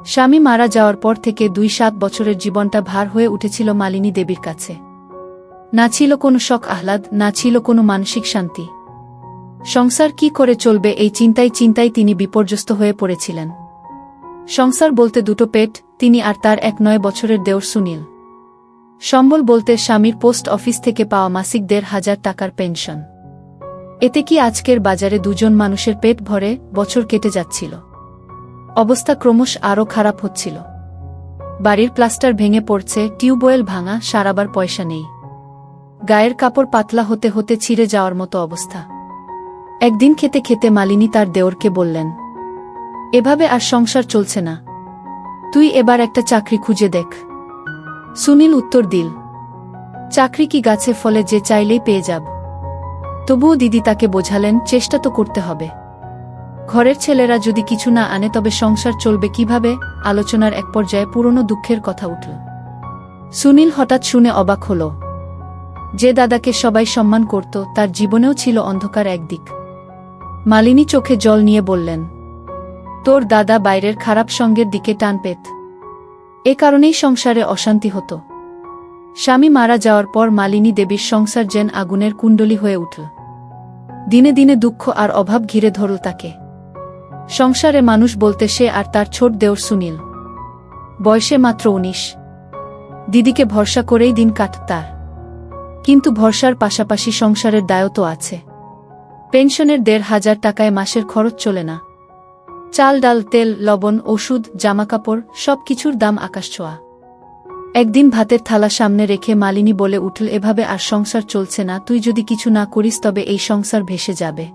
স্বামী মারা যাওয়ার পর থেকে ২-৭ বছরের জীবনটা ভার হয়ে উঠেছিল মালিনী দেবীর কাছে। না ছিল কোনো শখ আহ্লাদ, না ছিল কোনো মানসিক শান্তি। সংসার কি করে চলবে এই চিন্তায় তিনি বিপর্যস্ত হয়ে পড়েছিলেন। সংসার বলতে দুটো পেট, তিনি আর তার ১-৯ বছরের দেওর সুনীল। সম্বল বলতে স্বামীর পোস্ট অফিস থেকে পাওয়া মাসিক ১,৫০০ টাকার পেনশন। এতে কি আজকের বাজারে দুজন মানুষের পেট ভরে বছর কেটে যাচ্ছিল। অবস্থা ক্রমশ আরও খারাপ হচ্ছিল। বাড়ির প্লাস্টার ভেঙে পড়ছে, টিউবওয়েল ভাঙা, সারাবার পয়সা নেই। গায়ের কাপড় পাতলা হতে হতে ছিঁড়ে যাওয়ার মতো অবস্থা। একদিন খেতে খেতে মালিনী তার দেওরকে বললেন, এভাবে আর সংসার চলছে না, তুই এবার একটা চাকরি খুঁজে দেখ। সুনীল উত্তর দিল, চাকরি কি গাছে ফলে যে চাইলেই পেয়ে যাব। তবুও দিদি তাকে বোঝালেন, চেষ্টা তো করতে হবে। ঘরের ছেলেরা যদি কিছু না আনে তবে সংসার চলবে কিভাবে। আলোচনার এক পর্যায়ে পুরনো দুঃখের কথা উঠল। সুনীল হঠাৎ শুনে অবাক হল, যে দাদাকে সবাই সম্মান করত তার জীবনেও ছিল অন্ধকার একদিক। মালিনী চোখে জল নিয়ে বললেন, তোর দাদা বাইরের খারাপ সঙ্গের দিকে টান পেত, এ কারণেই সংসারে অশান্তি হতো। স্বামী মারা যাওয়ার পর মালিনী দেবীর সংসার যেন আগুনের কুণ্ডলী হয়ে উঠল। দিনে দিনে দুঃখ আর অভাব ঘিরে ধরল তাকে। সংসারে মানুষ বলতে সে আর তার ছোট দেওর সুনীল। বয়সে মাত্র ১৯। দিদিকে ভরসা করেই দিন কাটত তার। কিন্তু ভরসার পাশাপাশি সংসারের দায়ও তো আছে। পেনশনের ১,৫০০ টাকায় মাসের খরচ চলে না। চাল, ডাল, তেল, লবণ, ওষুধ, জামাকাপড় সবকিছুর দাম আকাশছোঁয়া। একদিন ভাতের থালা সামনে রেখে মালিনী বলে উঠল, এভাবে আর সংসার চলছে না, তুই যদি কিছু না করিস তবে এই সংসার ভেসে যাবে।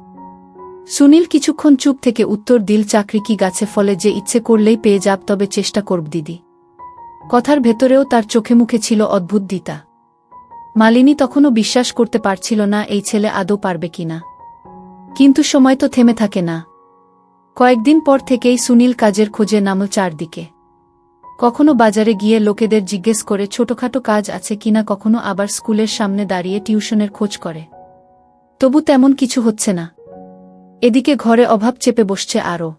সুনীল কিছুক্ষণ চুপ থেকে উত্তর দিল, চাকরি কি গাছে ফলে যে ইচ্ছে করলেই পেয়ে যাব, তবে চেষ্টা করব দিদি। কথার ভেতরেও তার চোখে মুখে ছিল অদ্ভুত দ্বিধা। মালিনী তখনও বিশ্বাস করতে পারছিল না এই ছেলে আদৌ পারবে কিনা। কিন্তু সময় তো থেমে থাকে না। কয়েকদিন পর থেকেই সুনীল কাজের খোঁজে নামল চারদিকে। কখনো বাজারে গিয়ে লোকেদের জিজ্ঞেস করে ছোটখাটো কাজ আছে কিনা, কখনো আবার স্কুলের সামনে দাঁড়িয়ে টিউশনের খোঁজ করে। তবু তেমন কিছু হচ্ছে না। এদিকে ঘরে অভাব চেপে বসছে আরও।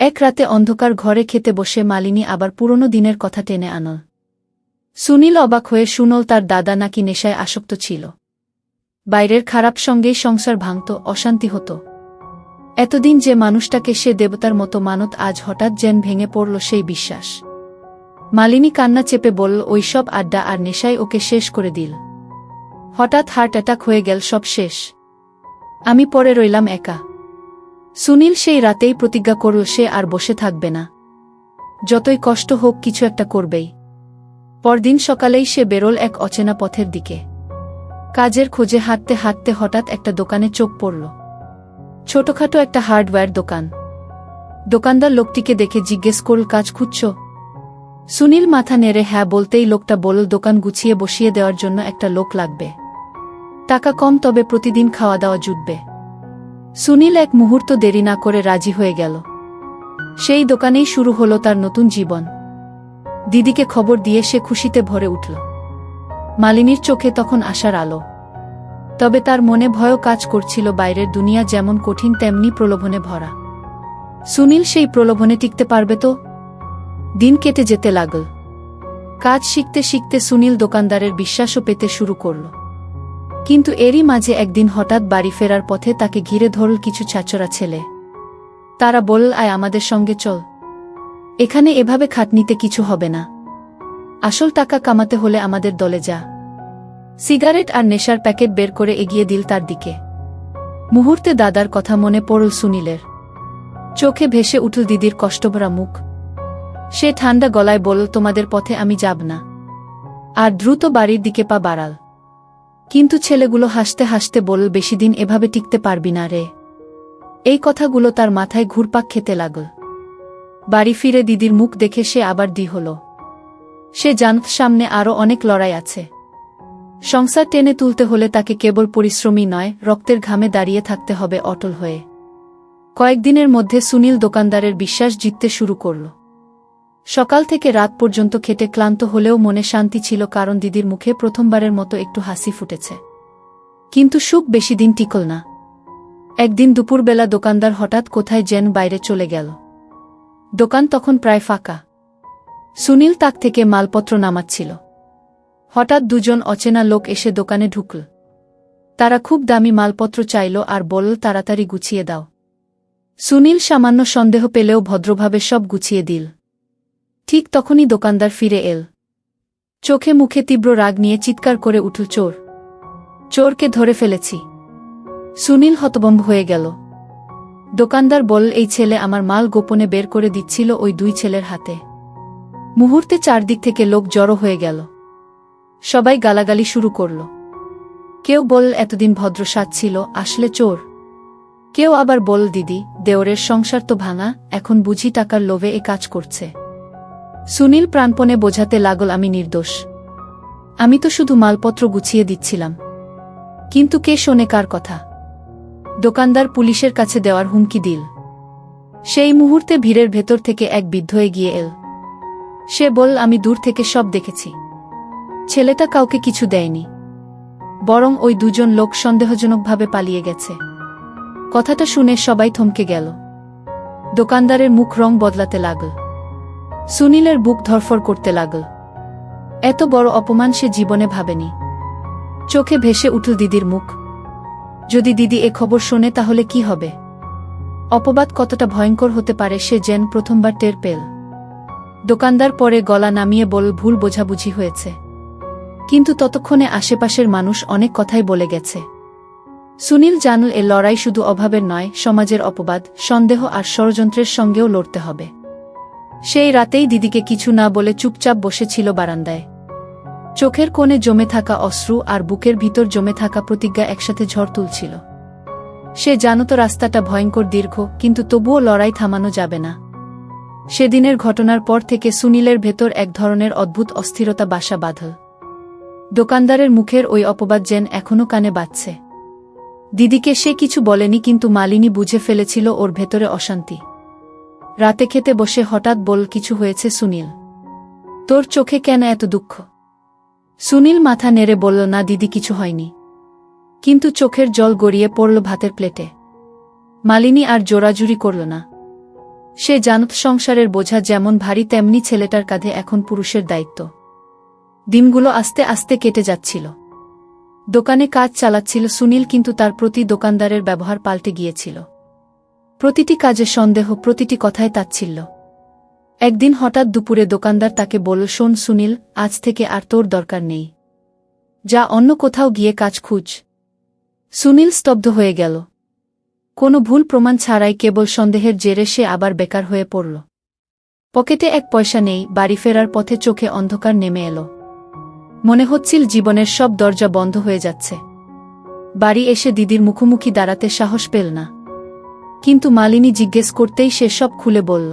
এক রাতে অন্ধকার ঘরে খেতে বসে মালিনী আবার পুরনো দিনের কথা টেনে আনল। সুনীল অবাক হয়ে শুনল তার দাদা নাকি নেশায় আসক্ত ছিল। বাইরের খারাপ সঙ্গেই সংসার ভাঙত, অশান্তি হতো। এতদিন যে মানুষটাকে সে দেবতার মতো মানত, আজ হঠাৎ যেন ভেঙে পড়ল সেই বিশ্বাস। মালিনী কান্না চেপে বলল, ওইসব আড্ডা আর নেশায় ওকে শেষ করে দিল। হঠাৎ হার্ট অ্যাটাক হয়ে গেল, সব শেষ। আমি পড়ে রইলাম একা। সুনীল সেই রাতেই প্রতিজ্ঞা করল সে আর বসে থাকবে না। যতই কষ্ট হোক কিছু একটা করবেই। পরদিন সকালেই সে বেরোল এক অচেনা পথের দিকে। কাজের খোঁজে হাঁটতে হাঁটতে হঠাৎ একটা দোকানে চোখ পড়ল। ছোটখাটো একটা হার্ডওয়্যার দোকান। দোকানদার লোকটিকে দেখে জিজ্ঞেস করল, কাজ খুঁজছ? সুনীল মাথা নেড়ে হ্যাঁ বলতেই লোকটা বলল, দোকান গুছিয়ে বসিয়ে দেওয়ার জন্য একটা লোক লাগবে। টাকা কম, তবে প্রতিদিন খাওয়া দাওয়া জুটবে। সুনীল এক মুহূর্ত দেরি না করে রাজি হয়ে গেল। সেই দোকানেই শুরু হলো তার নতুন জীবন। দিদিকে খবর দিয়ে সে খুশিতে ভরে উঠল। মালিনীর চোখে তখন আশার আলো। তবে তার মনে ভয়ও কাজ করছিল, বাইরের দুনিয়া যেমন কঠিন তেমনি প্রলোভনে ভরা। সুনীল সেই প্রলোভনে টিকতে পারবে তো? দিন কেটে যেতে লাগল। কাজ শিখতে শিখতে সুনীল দোকানদারের বিশ্বাসও পেতে শুরু করল। কিন্তু এরই মাঝে একদিন হঠাৎ বাড়ি ফেরার পথে তাকে ঘিরে ধরল কিছু ছাচরা ছেলে। তারা বলল, আয় আমাদের সঙ্গে চল। এখানে এভাবে খাটনিতে কিছু হবে না। আসল টাকা কামাতে হলে আমাদের দলে যা। সিগারেট আর নেশার প্যাকেট বের করে এগিয়ে দিল তার দিকে। মুহূর্তে দাদার কথা মনে পড়ল সুনীলের। চোখে ভেসে উঠল দিদির কষ্টভরা মুখ। সে ঠান্ডা গলায় বলল, তোমাদের পথে আমি যাব না। আর দ্রুত বাড়ির দিকে পা বাড়াল। কিন্তু ছেলেগুলো হাসতে হাসতে বলল, বেশিদিন এভাবে টিকতে পারবি না রে। এই কথাগুলো তার মাথায় ঘুরপাক খেতে লাগল। বাড়ি ফিরে দিদির মুখ দেখে সে আবার দ্বিধা হল। সে জানত সামনে আরও অনেক লড়াই আছে। সংসার টেনে তুলতে হলে তাকে কেবল পরিশ্রমী নয়, রক্তের ঘামে দাঁড়িয়ে থাকতে হবে অটল হয়ে। কয়েকদিনের মধ্যে সুনীল দোকানদারের বিশ্বাস জিততে শুরু করল। সকাল থেকে রাত পর্যন্ত খেটে ক্লান্ত হলেও মনে শান্তি ছিল, কারণ দিদির মুখে প্রথমবারের মতো একটু হাসি ফুটেছে। কিন্তু সুখ বেশি দিন টিকল না। একদিন দুপুরবেলা দোকানদার হঠাৎ কোথায় যেন বাইরে চলে গেল। দোকান তখন প্রায় ফাঁকা। সুনীল তাক থেকে মালপত্র নামাচ্ছিল। হঠাৎ দুজন অচেনা লোক এসে দোকানে ঢুকল। তারা খুব দামি মালপত্র চাইল আর বলল তাড়াতাড়ি গুছিয়ে দাও। সুনীল সামান্য সন্দেহ পেলেও ভদ্রভাবে সব গুছিয়ে দিল। ঠিক তখনই দোকানদার ফিরে এল। চোখে মুখে তীব্র রাগ নিয়ে চিৎকার করে উঠল, চোর! চোরকে ধরে ফেলেছি! সুনীল হতভম্ব হয়ে গেল। দোকানদার বলল, এই ছেলে আমার মাল গোপনে বের করে দিচ্ছিল ওই দুই ছেলের হাতে। মুহূর্তে চারদিক থেকে লোক জড়ো হয়ে গেল। সবাই গালাগালি শুরু করল। কেউ বলল, এতদিন ভদ্র সাজছিল, আসলে চোর। কেউ আবার বলল, দিদি, দেওরের সংসার তো ভাঙা, এখন বুঝি টাকার লোভে এ কাজ করছে। সুনীল প্রাণপণে বোঝাতে লাগল, আমি নির্দোষ। আমি তো শুধু মালপত্র গুছিয়ে দিচ্ছিলাম। কিন্তু কে শোনে কার কথা? দোকানদার পুলিশের কাছে দেওয়ার হুমকি দিল। সেই মুহূর্তে ভিড়ের ভেতর থেকে এক বৃদ্ধ এগিয়ে এল। সে বলল, আমি দূর থেকে সব দেখেছি। ছেলেটা কাউকে কিছু দেয়নি, বরং ওই দুজন লোক সন্দেহজনকভাবে পালিয়ে গেছে। কথাটা শুনে সবাই থমকে গেল। দোকানদারের মুখ রং বদলাতে লাগল। সুনীলের বুক ধরফর করতে লাগল। এত বড় অপমান সে জীবনে ভাবেনি। চোখে ভেসে উঠল দিদির মুখ। যদি দিদি এ খবর শোনে তাহলে কি হবে? অপবাদ কতটা ভয়ঙ্কর হতে পারে সে যেন প্রথমবার টের পেল। দোকানদার পরে গলা নামিয়ে বলল, ভুল বোঝাবুঝি হয়েছে। কিন্তু ততক্ষণে আশেপাশের মানুষ অনেক কথাই বলে গেছে। সুনীল জানল এ লড়াই শুধু অভাবের নয়, সমাজের অপবাদ, সন্দেহ আর ষড়যন্ত্রের সঙ্গেও লড়তে হবে। সেই রাতেই দিদিকে কিছু না বলে চুপচাপ বসেছিল বারান্দায়। চোখের কোণে জমে থাকা অশ্রু আর বুকের ভিতর জমে থাকা প্রতিজ্ঞা একসাথে ঝড় তুলছিল। সে জানত রাস্তাটা ভয়ঙ্কর দীর্ঘ, কিন্তু তবুও লড়াই থামানো যাবে না। সেদিনের ঘটনার পর থেকে সুনীলের ভেতর এক ধরনের অদ্ভুত অস্থিরতা বাসা বাঁধল। দোকানদারের মুখের ওই অপবাদ যেন এখনও কানে বাজছে। দিদিকে সে কিছু বলেনি, কিন্তু মালিনী বুঝে ফেলেছিল ওর ভেতরে অশান্তি। রাতে খেতে বসে হঠাৎ বলল, কিছু হয়েছে সুনীল? তোর চোখে কেন এত দুঃখ? সুনীল মাথা নেড়ে বলল, না দিদি, কিছু হয়নি। কিন্তু চোখের জল গড়িয়ে পড়ল ভাতের প্লেটে। মালিনী আর জোরাজুরি করল না। সে জানত সংসারের বোঝা যেমন ভারী, তেমনি ছেলেটার কাঁধে এখন পুরুষের দায়িত্ব। দিনগুলো আস্তে আস্তে কেটে যাচ্ছিল। দোকানে কাজ চালাচ্ছিল সুনীল, কিন্তু তার প্রতি দোকানদারের ব্যবহার পাল্টে গিয়েছিল। প্রতিটি কাজে সন্দেহ, প্রতিটি কথায় তাচ্ছিল্য। একদিন হঠাৎ দুপুরে দোকানদার তাকে বলল, শোন সুনীল, আজ থেকে আর তোর দরকার নেই। যা অন্য কোথাও গিয়ে কাজ খুঁজ। সুনীল স্তব্ধ হয়ে গেল। কোনো ভুল প্রমাণ ছাড়াই কেবল সন্দেহের জেরে সে আবার বেকার হয়ে পড়ল। পকেটে এক পয়সা নেই, বাড়ি ফেরার পথে চোখে অন্ধকার নেমে এলো। মনে হচ্ছিল জীবনের সব দরজা বন্ধ হয়ে যাচ্ছে। বাড়ি এসে দিদির মুখোমুখি দাঁড়াতে সাহস পেল না। কিন্তু মালিনী জিজ্ঞেস করতেই সে সব খুলে বলল।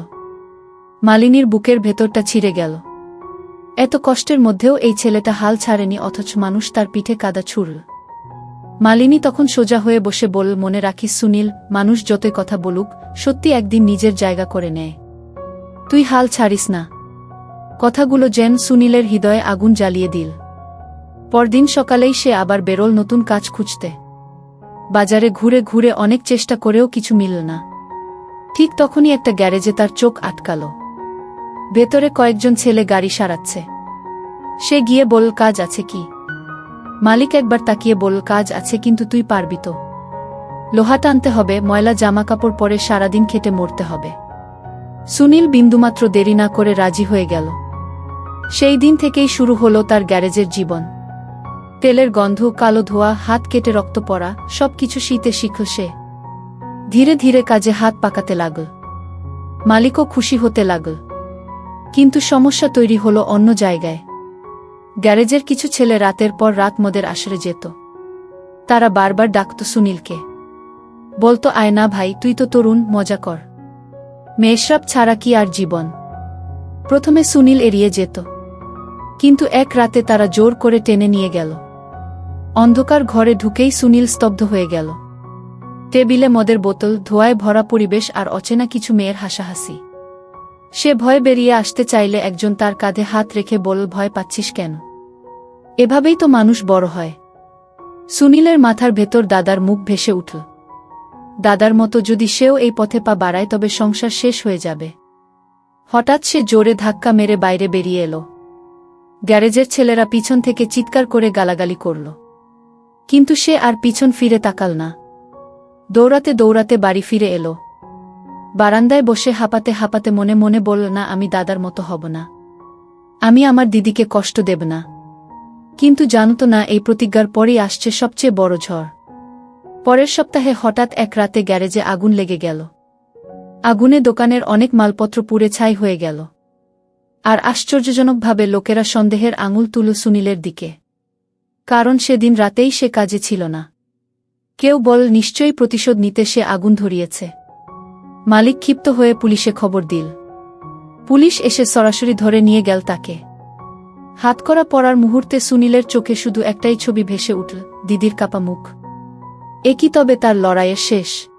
মালিনীর বুকের ভেতরটা ছিঁড়ে গেল। এত কষ্টের মধ্যেও এই ছেলেটা হাল ছাড়েনি, অথচ মানুষ তার পিঠে কাদা ছুড়ল। মালিনী তখন সোজা হয়ে বসে বলল, মনে রাখিস সুনীল, মানুষ যতই কথা বলুক, সত্যি একদিন নিজের জায়গা করে নেয়। তুই হাল ছাড়িস না। কথাগুলো যেন সুনীলের হৃদয়ে আগুন জ্বালিয়ে দিল। পরদিন সকালেই সে আবার বেরোল নতুন কাজ খুঁজতে। বাজারে ঘুরে ঘুরে অনেক চেষ্টা করেও কিছু মিলল না। ঠিক তখনই একটা গ্যারেজে তার চোখ আটকাল। ভেতরে কয়েকজন ছেলে গাড়ি সারাচ্ছে। সে গিয়ে বলল, কাজ আছে কি? মালিক একবার তাকিয়ে বলল, কাজ আছে, কিন্তু তুই পারবি তো? লোহা টানতে হবে, ময়লা জামাকাপড় পরে সারাদিন খেটে মরতে হবে। সুনীল বিন্দুমাত্র দেরি না করে রাজি হয়ে গেল। সেই দিন থেকেই শুরু হলো তার গ্যারেজের জীবন। তেলের গন্ধ, কালো ধোয়া, হাত কেটে রক্ত পড়া, সবকিছু শীতে শিখল সে। ধীরে ধীরে কাজে হাত পাকাতে লাগল। মালিকও খুশি হতে লাগল। কিন্তু সমস্যা তৈরি হলো অন্য জায়গায়। গ্যারেজের কিছু ছেলে রাতের পর রাত মদের আসরে যেত। তারা বারবার ডাকত সুনীলকে। বলতো, আয় না ভাই, তুই তো তরুণ, মজা কর। মেয়েসব ছাড়া কি আর জীবন? প্রথমে সুনীল এড়িয়ে যেত, কিন্তু এক রাতে তারা জোর করে টেনে নিয়ে গেল। অন্ধকার ঘরে ঢুকেই সুনীল স্তব্ধ হয়ে গেল। টেবিলে মদের বোতল, ধোঁয়ায় ভরা পরিবেশ আর অচেনা কিছু মেয়ের হাসাহাসি। সে ভয়ে বেরিয়ে আসতে চাইলে একজন তার কাঁধে হাত রেখে বলল, ভয় পাচ্ছিস কেন? এভাবেই তো মানুষ বড় হয়। সুনীলের মাথার ভেতর দাদার মুখ ভেসে উঠল। দাদার মতো যদি সেও এই পথে পা বাড়ায় তবে সংসার শেষ হয়ে যাবে। হঠাৎ সে জোরে ধাক্কা মেরে বাইরে বেরিয়ে এলো। গ্যারেজের ছেলেরা পিছন থেকে চিৎকার করে গালাগালি করল। কিন্তু সে আর পিছন ফিরে তাকাল না। দৌড়াতে দৌড়াতে বাড়ি ফিরে এলো। বারান্দায় বসে হাঁপাতে হাঁপাতে মনে মনে বলল, না, আমি দাদার মতো হব না। আমি আমার দিদিকে কষ্ট দেব না। কিন্তু জানত না এই প্রতিজ্ঞার পরই আসছে সবচেয়ে বড় ঝড়। পরের সপ্তাহে হঠাৎ এক রাতে গ্যারেজে আগুন লেগে গেল। আগুনে দোকানের অনেক মালপত্র পুড়ে ছাই হয়ে গেল। আর আশ্চর্যজনকভাবে লোকেরা সন্দেহের আঙুল তুলল সুনীলের দিকে। কারণ সেদিন রাতেই সে কাজে ছিল না। কেউ বল, নিশ্চয়ই প্রতিশোধ নিতে সে আগুন ধরিয়েছে। মালিক ক্ষিপ্ত হয়ে পুলিশে খবর দিল। পুলিশ এসে সরাসরি ধরে নিয়ে গেল তাকে। হাতকড়া পরার মুহূর্তে সুনীলের চোখে শুধু একটাই ছবি ভেসে উঠল, দিদির কাপা মুখ। এ কি তবে তার লড়াইয়ের শেষ?